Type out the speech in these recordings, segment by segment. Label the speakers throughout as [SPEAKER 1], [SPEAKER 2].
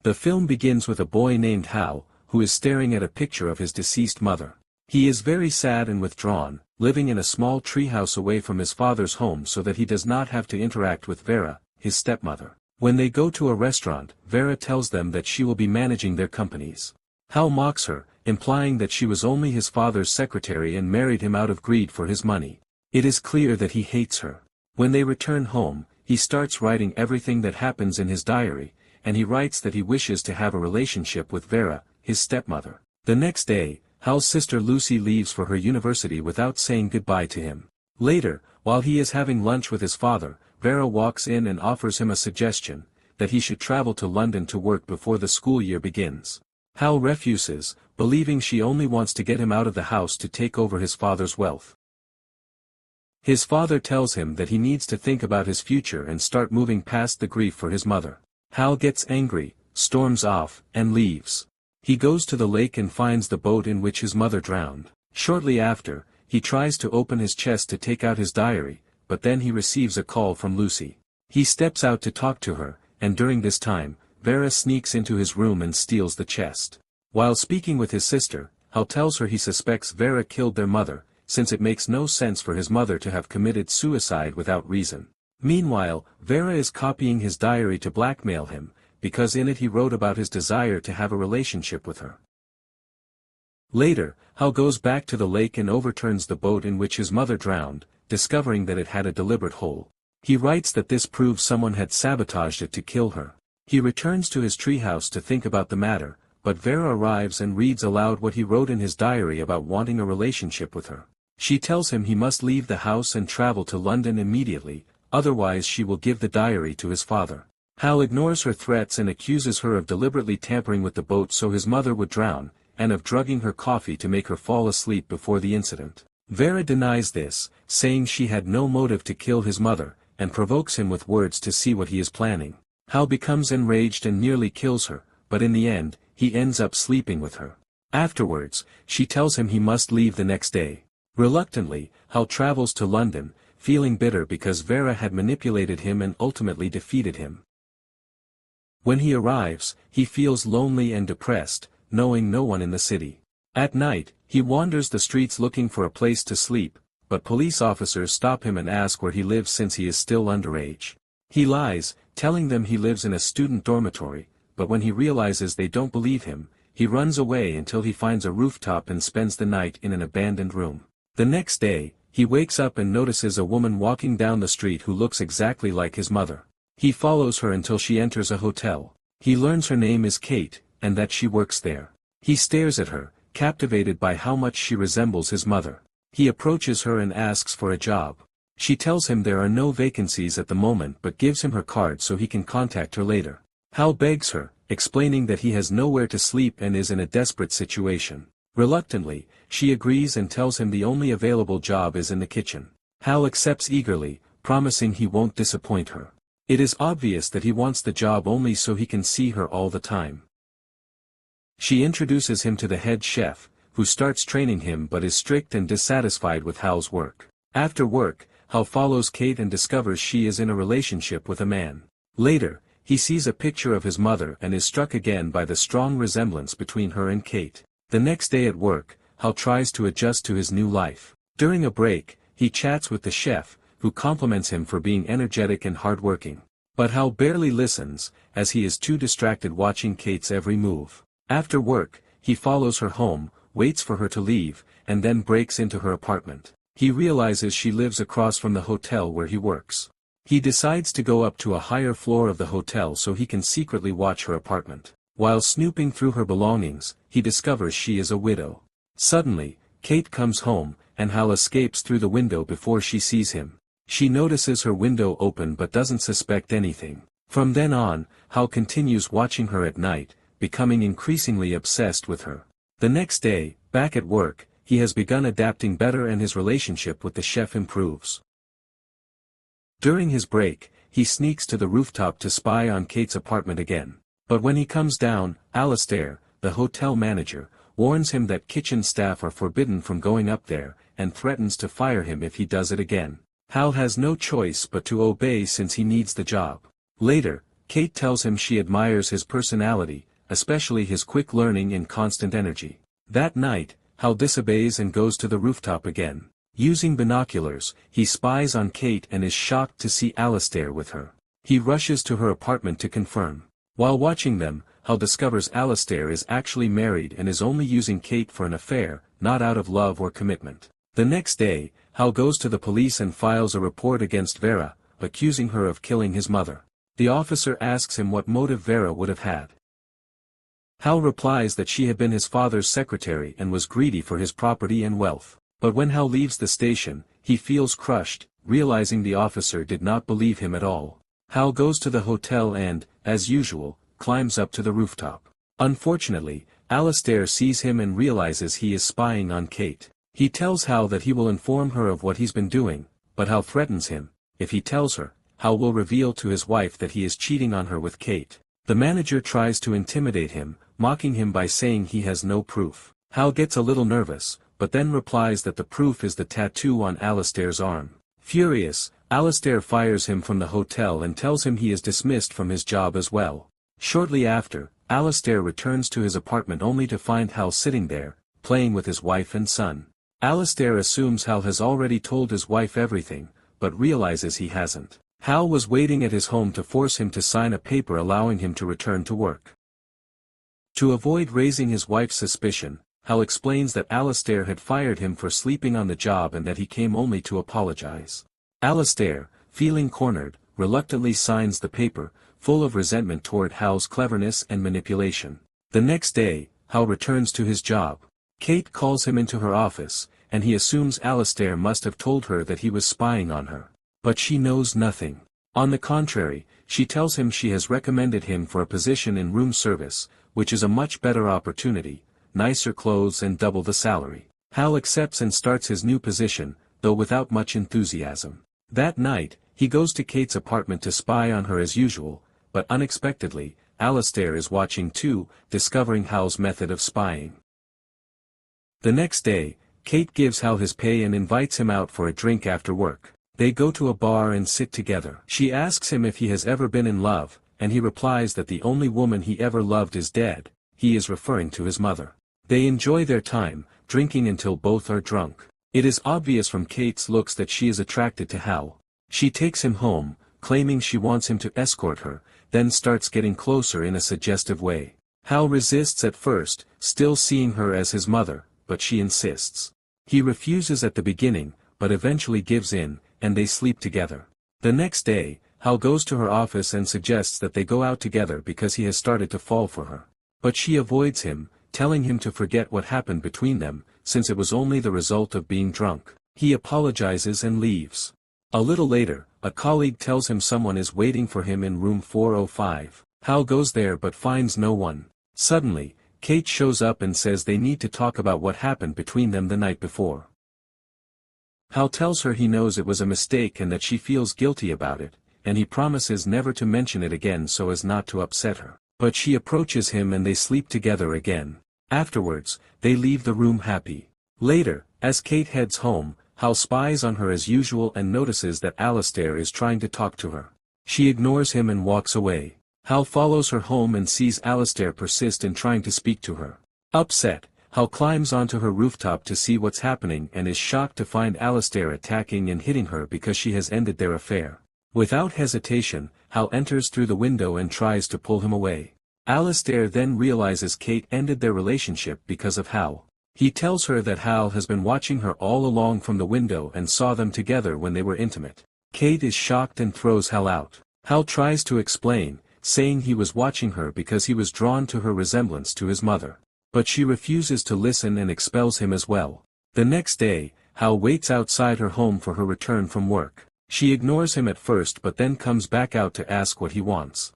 [SPEAKER 1] The film begins with a boy named Hal, who is staring at a picture of his deceased mother. He is very sad and withdrawn, living in a small treehouse away from his father's home so that he does not have to interact with Vera, his stepmother. When they go to a restaurant, Vera tells them that she will be managing their companies. Hal mocks her, implying that she was only his father's secretary and married him out of greed for his money. It is clear that he hates her. When they return home, he starts writing everything that happens in his diary, and he writes that he wishes to have a relationship with Vera, his stepmother. The next day, Hal's sister Lucy leaves for her university without saying goodbye to him. Later, while he is having lunch with his father, Vera walks in and offers him a suggestion, that he should travel to London to work before the school year begins. Hal refuses, believing she only wants to get him out of the house to take over his father's wealth. His father tells him that he needs to think about his future and start moving past the grief for his mother. Hal gets angry, storms off, and leaves. He goes to the lake and finds the boat in which his mother drowned. Shortly after, he tries to open his chest to take out his diary, but then he receives a call from Lucy. He steps out to talk to her, and during this time, Vera sneaks into his room and steals the chest. While speaking with his sister, Hal tells her he suspects Vera killed their mother, since it makes no sense for his mother to have committed suicide without reason. Meanwhile, Vera is copying his diary to blackmail him, because in it he wrote about his desire to have a relationship with her. Later, Hal goes back to the lake and overturns the boat in which his mother drowned, discovering that it had a deliberate hole. He writes that this proves someone had sabotaged it to kill her. He returns to his treehouse to think about the matter, but Vera arrives and reads aloud what he wrote in his diary about wanting a relationship with her. She tells him he must leave the house and travel to London immediately, otherwise she will give the diary to his father. Hal ignores her threats and accuses her of deliberately tampering with the boat so his mother would drown, and of drugging her coffee to make her fall asleep before the incident. Vera denies this, saying she had no motive to kill his mother, and provokes him with words to see what he is planning. Hal becomes enraged and nearly kills her, but in the end, he ends up sleeping with her. Afterwards, she tells him he must leave the next day. Reluctantly, Hal travels to London, feeling bitter because Vera had manipulated him and ultimately defeated him. When he arrives, he feels lonely and depressed, knowing no one in the city. At night, he wanders the streets looking for a place to sleep, but police officers stop him and ask where he lives since he is still underage. He lies, telling them he lives in a student dormitory, but when he realizes they don't believe him, he runs away until he finds a rooftop and spends the night in an abandoned room. The next day, he wakes up and notices a woman walking down the street who looks exactly like his mother. He follows her until she enters a hotel. He learns her name is Kate, and that she works there. He stares at her, captivated by how much she resembles his mother. He approaches her and asks for a job. She tells him there are no vacancies at the moment but gives him her card so he can contact her later. Hal begs her, explaining that he has nowhere to sleep and is in a desperate situation. Reluctantly, she agrees and tells him the only available job is in the kitchen. Hal accepts eagerly, promising he won't disappoint her. It is obvious that he wants the job only so he can see her all the time. She introduces him to the head chef, who starts training him but is strict and dissatisfied with Hal's work. After work, Hal follows Kate and discovers she is in a relationship with a man. Later, he sees a picture of his mother and is struck again by the strong resemblance between her and Kate. The next day at work, Hal tries to adjust to his new life. During a break, he chats with the chef, who compliments him for being energetic and hardworking. But Hal barely listens, as he is too distracted watching Kate's every move. After work, he follows her home, waits for her to leave, and then breaks into her apartment. He realizes she lives across from the hotel where he works. He decides to go up to a higher floor of the hotel so he can secretly watch her apartment. While snooping through her belongings, he discovers she is a widow. Suddenly, Kate comes home, and Hal escapes through the window before she sees him. She notices her window open but doesn't suspect anything. From then on, Hal continues watching her at night, becoming increasingly obsessed with her. The next day, back at work, he has begun adapting better and his relationship with the chef improves. During his break, he sneaks to the rooftop to spy on Kate's apartment again. But when he comes down, Alistair, the hotel manager, warns him that kitchen staff are forbidden from going up there, and threatens to fire him if he does it again. Hal has no choice but to obey since he needs the job. Later, Kate tells him she admires his personality, especially his quick learning and constant energy. That night, Hal disobeys and goes to the rooftop again. Using binoculars, he spies on Kate and is shocked to see Alistair with her. He rushes to her apartment to confirm. While watching them, Hal discovers Alistair is actually married and is only using Kate for an affair, not out of love or commitment. The next day, Hal goes to the police and files a report against Vera, accusing her of killing his mother. The officer asks him what motive Vera would have had. Hal replies that she had been his father's secretary and was greedy for his property and wealth. But when Hal leaves the station, he feels crushed, realizing the officer did not believe him at all. Hal goes to the hotel and, as usual, climbs up to the rooftop. Unfortunately, Alistair sees him and realizes he is spying on Kate. He tells Hal that he will inform her of what he's been doing, but Hal threatens him. If he tells her, Hal will reveal to his wife that he is cheating on her with Kate. The manager tries to intimidate him, mocking him by saying he has no proof. Hal gets a little nervous, but then replies that the proof is the tattoo on Alistair's arm. Furious, Alistair fires him from the hotel and tells him he is dismissed from his job as well. Shortly after, Alistair returns to his apartment only to find Hal sitting there, playing with his wife and son. Alistair assumes Hal has already told his wife everything, but realizes he hasn't. Hal was waiting at his home to force him to sign a paper allowing him to return to work. To avoid raising his wife's suspicion, Hal explains that Alistair had fired him for sleeping on the job and that he came only to apologize. Alistair, feeling cornered, reluctantly signs the paper, full of resentment toward Hal's cleverness and manipulation. The next day, Hal returns to his job. Kate calls him into her office, and he assumes Alistair must have told her that he was spying on her. But she knows nothing. On the contrary, she tells him she has recommended him for a position in room service, which is a much better opportunity, nicer clothes and double the salary. Hal accepts and starts his new position, though without much enthusiasm. That night, he goes to Kate's apartment to spy on her as usual, but unexpectedly, Alistair is watching too, discovering Hal's method of spying. The next day, Kate gives Hal his pay and invites him out for a drink after work. They go to a bar and sit together. She asks him if he has ever been in love, and he replies that the only woman he ever loved is dead. He is referring to his mother. They enjoy their time, drinking until both are drunk. It is obvious from Kate's looks that she is attracted to Hal. She takes him home, claiming she wants him to escort her, then starts getting closer in a suggestive way. Hal resists at first, still seeing her as his mother, but she insists. He refuses at the beginning, but eventually gives in, and they sleep together. The next day, Hal goes to her office and suggests that they go out together because he has started to fall for her. But she avoids him, telling him to forget what happened between them, since it was only the result of being drunk. He apologizes and leaves. A little later, a colleague tells him someone is waiting for him in room 405. Hal goes there but finds no one. Suddenly, Kate shows up and says they need to talk about what happened between them the night before. Hal tells her he knows it was a mistake and that she feels guilty about it, and he promises never to mention it again so as not to upset her. But she approaches him and they sleep together again. Afterwards, they leave the room happy. Later, as Kate heads home, Hal spies on her as usual and notices that Alistair is trying to talk to her. She ignores him and walks away. Hal follows her home and sees Alistair persist in trying to speak to her. Upset, Hal climbs onto her rooftop to see what's happening and is shocked to find Alistair attacking and hitting her because she has ended their affair. Without hesitation, Hal enters through the window and tries to pull him away. Alistair then realizes Kate ended their relationship because of Hal. He tells her that Hal has been watching her all along from the window and saw them together when they were intimate. Kate is shocked and throws Hal out. Hal tries to explain, saying he was watching her because he was drawn to her resemblance to his mother. But she refuses to listen and expels him as well. The next day, Hal waits outside her home for her return from work. She ignores him at first but then comes back out to ask what he wants.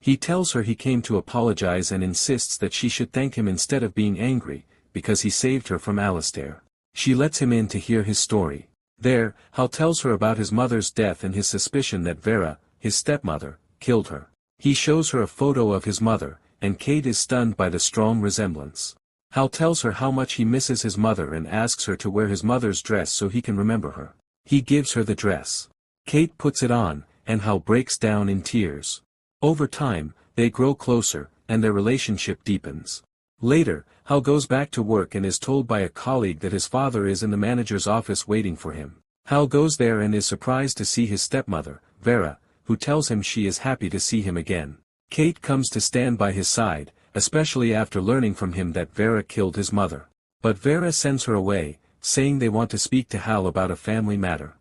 [SPEAKER 1] He tells her he came to apologize and insists that she should thank him instead of being angry, because he saved her from Alistair. She lets him in to hear his story. There, Hal tells her about his mother's death and his suspicion that Vera, his stepmother, killed her. He shows her a photo of his mother, and Kate is stunned by the strong resemblance. Hal tells her how much he misses his mother and asks her to wear his mother's dress so he can remember her. He gives her the dress. Kate puts it on, and Hal breaks down in tears. Over time, they grow closer, and their relationship deepens. Later, Hal goes back to work and is told by a colleague that his father is in the manager's office waiting for him. Hal goes there and is surprised to see his stepmother, Vera, who tells him she is happy to see him again. Kate comes to stand by his side, especially after learning from him that Vera killed his mother. But Vera sends her away, saying they want to speak to Hal about a family matter.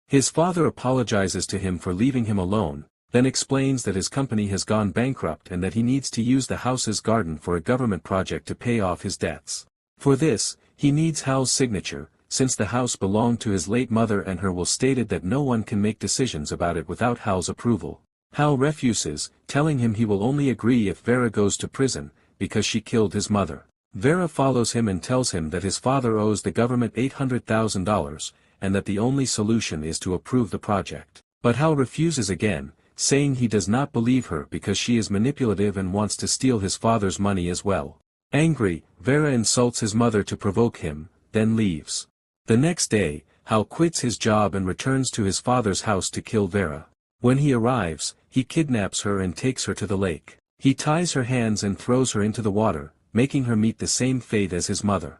[SPEAKER 1] His father apologizes to him for leaving him alone, then explains that his company has gone bankrupt and that he needs to use the house's garden for a government project to pay off his debts. For this, he needs Hal's signature, since the house belonged to his late mother and her will stated that no one can make decisions about it without Hal's approval. Hal refuses, telling him he will only agree if Vera goes to prison, because she killed his mother. Vera follows him and tells him that his father owes the government $800,000, and that the only solution is to approve the project. But Hal refuses again, saying he does not believe her because she is manipulative and wants to steal his father's money as well. Angry, Vera insults his mother to provoke him, then leaves. The next day, Hal quits his job and returns to his father's house to kill Vera. When he arrives, he kidnaps her and takes her to the lake. He ties her hands and throws her into the water, making her meet the same fate as his mother.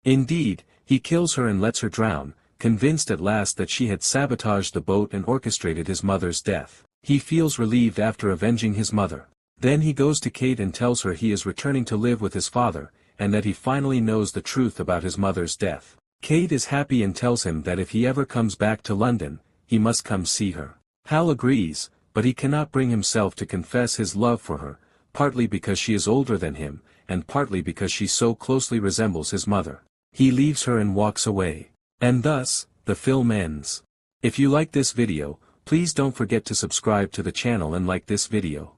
[SPEAKER 1] Indeed, he kills her and lets her drown, convinced at last that she had sabotaged the boat and orchestrated his mother's death. He feels relieved after avenging his mother. Then he goes to Kate and tells her he is returning to live with his father, and that he finally knows the truth about his mother's death. Kate is happy and tells him that if he ever comes back to London, he must come see her. Hal agrees, but he cannot bring himself to confess his love for her, partly because she is older than him, and partly because she so closely resembles his mother. He leaves her and walks away. And thus, the film ends. If you like this video, please don't forget to subscribe to the channel and like this video.